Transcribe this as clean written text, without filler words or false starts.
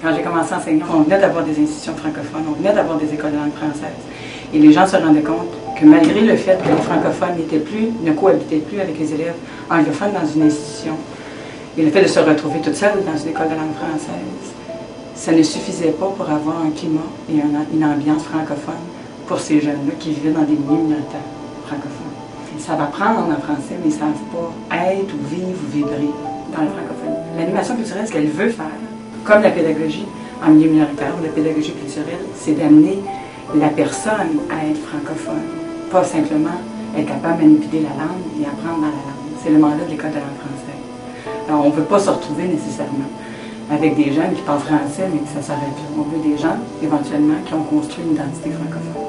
Quand j'ai commencé à enseigner, on venait d'avoir des institutions francophones, on venait d'avoir des écoles de langue française. Et les gens se rendaient compte que malgré le fait que les francophones ne cohabitaient plus avec les élèves anglophones dans une institution, et le fait de se retrouver toute seule dans une école de langue française, ça ne suffisait pas pour avoir un climat et une ambiance francophone pour ces jeunes-là qui vivaient dans des milieux minoritaires francophones. Ils savent apprendre en français, mais ils ne savent pas être ou vivre ou vibrer dans la francophonie. L'animation culturelle, ce qu'elle veut faire, comme la pédagogie en milieu minoritaire ou la pédagogie culturelle, c'est d'amener la personne à être francophone, pas simplement être capable de manipuler la langue et apprendre dans la langue. C'est le mandat de l'école de langue française. Alors, on ne veut pas se retrouver nécessairement avec des jeunes qui parlent français, mais que ça s'arrête là. On veut des gens, éventuellement, qui ont construit une identité francophone.